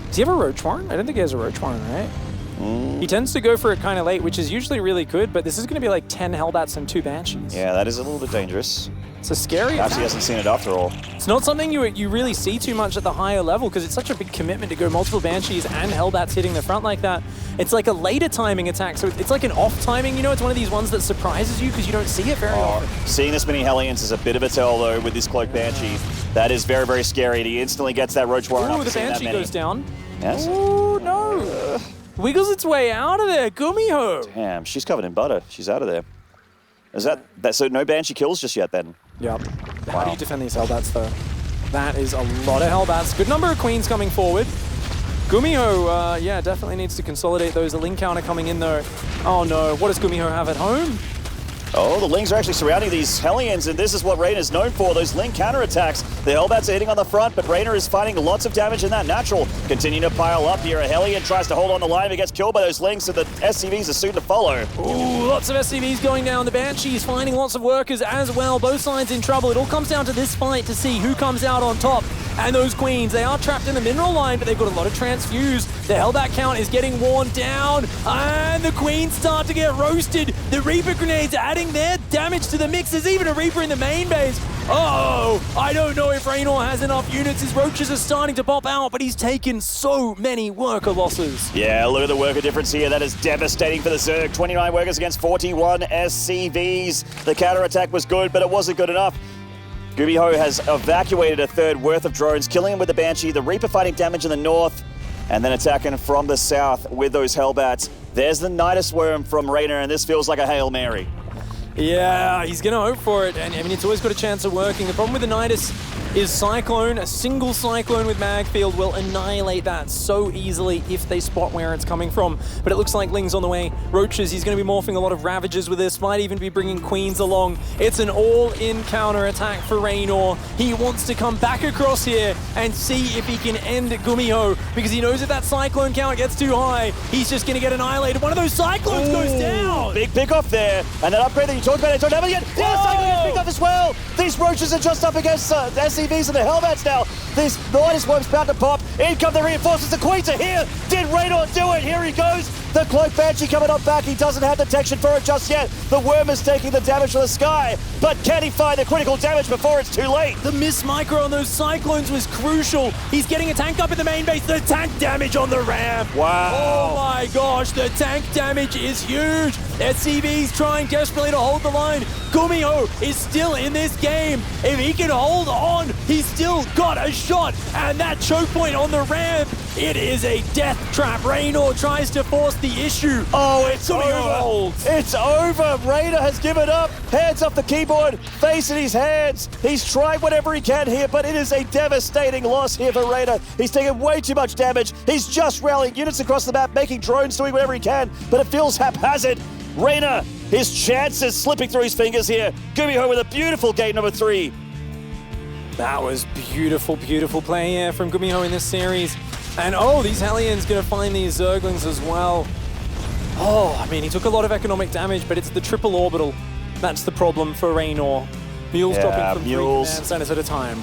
Does he have a Roach Warren? I don't think he has a Roach Warren, right? He tends to go for it kind of late, which is usually really good, but this is going to be like 10 Hellbats and 2 Banshees. Yeah, that is a little bit dangerous. It's a scary Perhaps he hasn't seen it after all. It's not something you really see too much at the higher level because it's such a big commitment to go multiple Banshees and Hellbats hitting the front like that. It's like a later timing attack, so it's like an off timing, you know? It's one of these ones that surprises you because you don't see it very often. Seeing this many Hellions is a bit of a tell, though, with this Cloak Banshee. That is very, very scary. And he instantly gets that Roach Warren. Ooh, the Banshee goes down. Yes. Ooh, no. Wiggles its way out of there. GuMiho. Damn, she's covered in butter. She's out of there. Is that so? No Banshee kills just yet, then? Yep. How do you defend these Hellbats, though? That is a lot of Hellbats. Good number of Queens coming forward. GuMiho, yeah, definitely needs to consolidate those. A Ling counter coming in, though. Oh, no. What does GuMiho have at home? Oh, the Lings are actually surrounding these Hellions, and this is what Reynor is known for, those Ling counterattacks. The Hellbats are hitting on the front, but Reynor is fighting lots of damage in that natural. Continuing to pile up here. A Hellion tries to hold on the line, but gets killed by those Lings, so the SCVs are soon to follow. Ooh, lots of SCVs going down. The Banshee's finding lots of workers as well. Both sides in trouble. It all comes down to this fight to see who comes out on top. And those Queens, they are trapped in the mineral line, but they've got a lot of transfuse. The Hellbat count is getting worn down, and the Queens start to get roasted. The Reaper grenades adding their damage to the mix. There's even a Reaper in the main base. Uh-oh, I don't know if Reynor has enough units. His roaches are starting to pop out, but he's taken so many worker losses. Yeah, look at the worker difference here. That is devastating for the Zerg. 29 workers against 41 SCVs. The counterattack was good, but it wasn't good enough. GuMiho has evacuated a third worth of drones, killing him with the Banshee. The Reaper fighting damage in the north, and then attacking from the south with those Hellbats. There's the Nidus Worm from Reynor, and this feels like a Hail Mary. Yeah, he's going to hope for it, and I mean, it's always got a chance of working. The problem with the Nidus is Cyclone. A single Cyclone with Magfield will annihilate that so easily if they spot where it's coming from. But it looks like Ling's on the way. Roaches, he's going to be morphing a lot of Ravagers with this, might even be bringing Queens along. It's an all-in counter-attack for Reynor. He wants to come back across here and see if he can end GuMiho, because he knows if that Cyclone count gets too high, he's just going to get annihilated. One of those Cyclones goes down! Big pick off there, and that upgrade that you talked about, it's not happening yet. Yeah, Cyclone gets picked up as well! These Roaches are just up against SCVs and the Hellbats now. This Nidus Worm's about to pop. In come the reinforcements. The Queens are here. Did Reynor do it? Here he goes. The Cloak Banshee coming up back. He doesn't have detection for it just yet. The Worm is taking the damage from the sky. But can he find the critical damage before it's too late? The miss micro on those Cyclones was crucial. He's getting a tank up in the main base. The tank damage on the ramp. Wow. Oh my gosh, the tank damage is huge. SCV's trying desperately to hold the line. GuMiho is still in this game. If he can hold on, he's still got a shot. And that choke point on the ramp, it is a death trap. Reynor tries to force the issue. Oh, it's GuMiho over. holds. It's over. Reynor has given up. Hands off the keyboard. Face in his hands. He's tried whatever he can here, but it is a devastating loss here for Reynor. He's taken way too much damage. He's just rallying units across the map, making drones, doing whatever he can, but it feels haphazard. Reynor, his chances slipping through his fingers here. GuMiho with a beautiful game number 3. That was beautiful, beautiful play here from GuMiho in this series. And oh, these Hellions going to find these Zerglings as well. Oh, I mean, he took a lot of economic damage, but it's the triple orbital. That's the problem for Reynor. Mules dropping from 3 command centers at a time.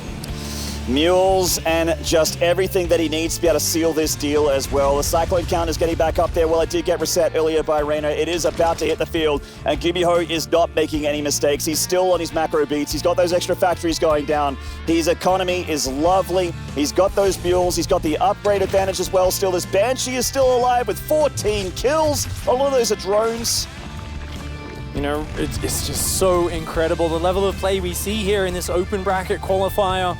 Mules and just everything that he needs to be able to seal this deal as well. The Cyclone count is getting back up there. Well, it did get reset earlier by Reynor. It is about to hit the field, and GuMiho is not making any mistakes. He's still on his macro beats. He's got those extra factories going down. His economy is lovely. He's got those mules. He's got the upgrade advantage as well still. This Banshee is still alive with 14 kills. A lot of those are drones. You know, it's just so incredible. The level of play we see here in this open bracket qualifier.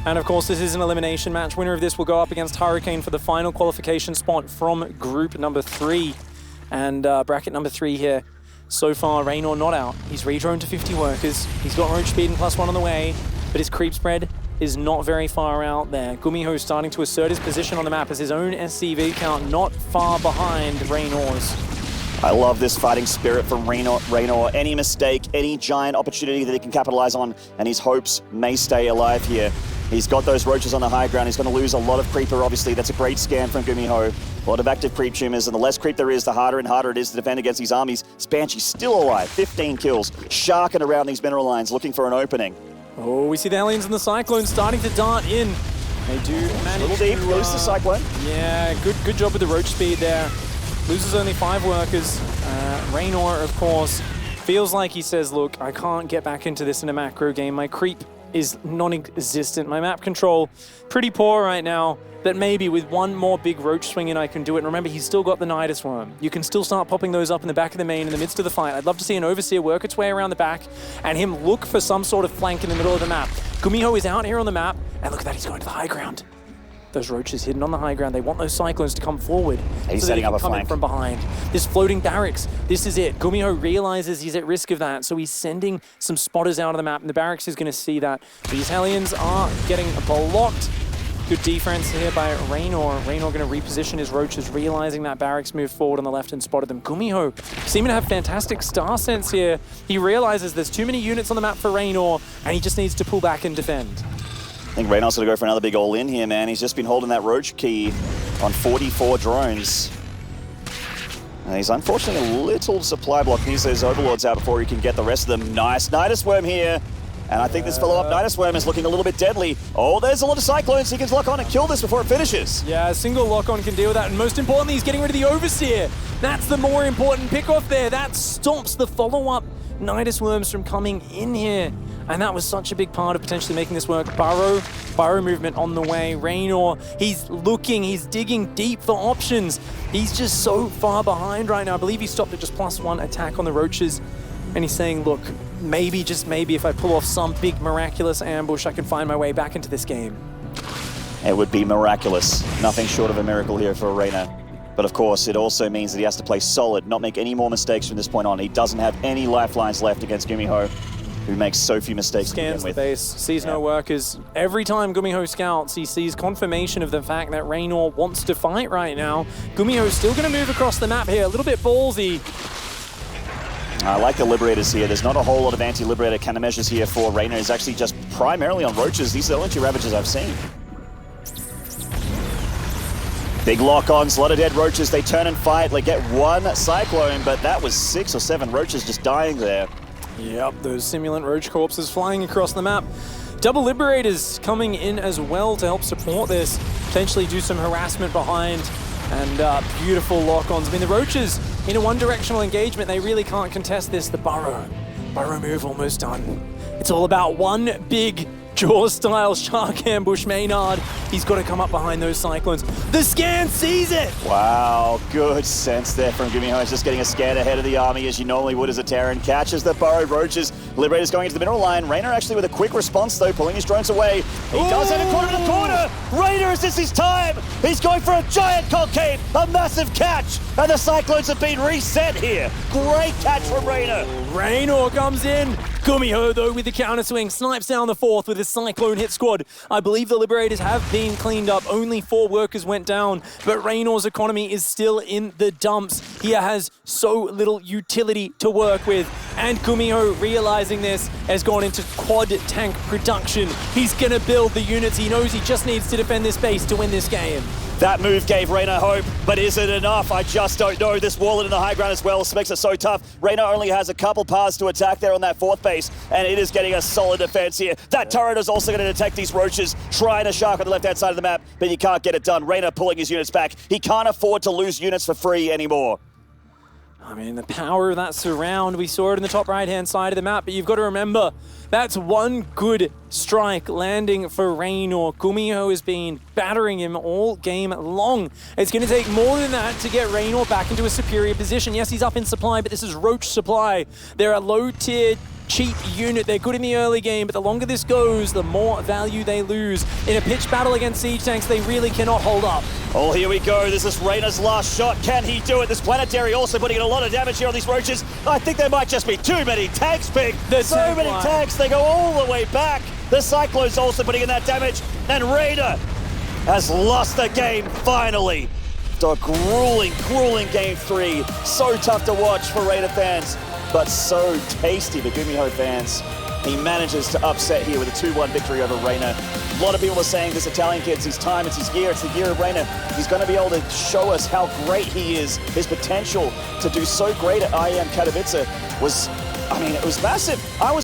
And of course, this is an elimination match. Winner of this will go up against Hurricane for the final qualification spot from group number 3. And bracket number 3 here. So far, Reynor not out. He's redroned to 50 workers. He's got roach speed and +1 on the way, but his creep spread is not very far out there. GuMiho starting to assert his position on the map as his own SCV count not far behind Reynor's. I love this fighting spirit from Reynor. Any mistake, any giant opportunity that he can capitalize on, and his hopes may stay alive here. He's got those roaches on the high ground. He's going to lose a lot of creeper, obviously. That's a great scan from GuMiho. A lot of active creep tumors, and the less creep there is, the harder and harder it is to defend against these armies. Spanshy's still alive, 15 kills, sharking around these mineral lines, looking for an opening. Oh, we see the aliens and the Cyclone starting to dart in. They do manage a little deep, to lose the Cyclone. Yeah, good job with the roach speed there. Loses only 5 workers. Reynor, of course, feels like he says, look, I can't get back into this in a macro game. My creep is non-existent. My map control, pretty poor right now, but maybe with one more big roach swing in, I can do it. And remember, he's still got the Nidus Worm. You can still start popping those up in the back of the main in the midst of the fight. I'd love to see an Overseer work its way around the back and him look for some sort of flank in the middle of the map. GuMiho is out here on the map, and look at that, he's going to the high ground. Those roaches hidden on the high ground. They want those Cyclones to come forward. He's so setting up a come flank in from behind. This floating barracks, this is it. GuMiho realizes he's at risk of that, so he's sending some spotters out of the map, and the barracks is going to see that. These Hellions are getting blocked. Good defense here by Reynor. Reynor going to reposition his roaches, realizing that barracks moved forward on the left and spotted them. GuMiho seeming to have fantastic star sense here. He realizes there's too many units on the map for Reynor, and he just needs to pull back and defend. I think Reynor's going to go for another big all-in here, man. He's just been holding that roach key on 44 drones. And he's unfortunately a little supply block. Needs those Overlords out before he can get the rest of them. Nice Nidus Worm here. And I think this follow-up Nidus Worm is looking a little bit deadly. Oh, there's a lot of Cyclones. He can lock on and kill this before it finishes. Yeah, a single lock-on can deal with that. And most importantly, he's getting rid of the Overseer. That's the more important pick-off there. That stops the follow-up Nidus Worms from coming in here. And that was such a big part of potentially making this work. Burrow movement on the way. Reynor, he's looking, he's digging deep for options. He's just so far behind right now. I believe he stopped at just +1 attack on the roaches. And he's saying, look, maybe, just maybe, if I pull off some big miraculous ambush, I can find my way back into this game. It would be miraculous. Nothing short of a miracle here for Reynor. But of course, it also means that he has to play solid, not make any more mistakes from this point on. He doesn't have any lifelines left against GuMiho, who makes so few mistakes to begin Scans the with. base, sees no workers. Every time GuMiho scouts, he sees confirmation of the fact that Reynor wants to fight right now. GuMiho's still going to move across the map here, a little bit ballsy. I like the Liberators here. There's not a whole lot of anti-Liberator countermeasures here for Reynor. It's actually just primarily on roaches. These are the only 2 Ravages I've seen. Big lock-ons, a lot of dead roaches. They turn and fight. They get 1 Cyclone, but that was 6 or 7 roaches just dying there. Yep, those simulant roach corpses flying across the map. Double Liberators coming in as well to help support this. Potentially do some harassment behind. And beautiful lock-ons. I mean, the roaches in a one-directional engagement, they really can't contest this. The Burrow move almost done. It's all about one big Jaws-style shark ambush Maynard. He's got to come up behind those Cyclones. The scan sees it! Wow, good sense there from GuMiho. He's just getting a scan ahead of the army as you normally would as a Terran. Catches the burrowed roaches. Liberator's going into the mineral line. Reynor actually with a quick response though, pulling his drones away. He does have a corner to the corner. Reynor, is this his time? He's going for a giant concave, a massive catch. And the Cyclones have been reset here. Great catch from Reynor. Reynor comes in. GuMiho, though, with the counter swing, snipes down the 4th with his Cyclone hit squad. I believe the Liberators have been cleaned up. Only 4 workers went down, but Reynor's economy is still in the dumps. He has so little utility to work with, and GuMiho, realizing this, has gone into quad tank production. He's gonna build the units. He knows he just needs to defend this base to win this game. That move gave Reynor hope, but is it enough? I just don't know. This wall in the high ground as well makes it so tough. Reynor only has a couple paths to attack there on that 4th base, and it is getting a solid defense here. That turret is also going to detect these roaches, trying to shark on the left-hand side of the map, but you can't get it done. Reynor pulling his units back. He can't afford to lose units for free anymore. I mean, the power of that surround, we saw it in the top right-hand side of the map, but you've got to remember, that's one good strike landing for Reynor. GuMiho has been battering him all game long. It's going to take more than that to get Reynor back into a superior position. Yes, he's up in supply, but this is roach supply. There are low-tier cheap unit. They're good in the early game, but the longer this goes, the more value they lose. In a pitched battle against siege tanks, they really cannot hold up. Oh, here we go. This is Reynor's last shot. Can he do it? This planetary also putting in a lot of damage here on these roaches. I think there might just be too many tanks, Pig. There's so many tanks. They go all the way back. The Cyclone's also putting in that damage. And Reynor has lost the game finally. A grueling, grueling game 3. So tough to watch for Reynor fans, but so tasty for GuMiho fans. He manages to upset here with a 2-1 victory over Reynor. A lot of people are saying this Italian kid's his time, it's his year, it's the year of Reynor. He's going to be able to show us how great he is. His potential to do so great at IEM Katowice was, I mean, it was massive. I was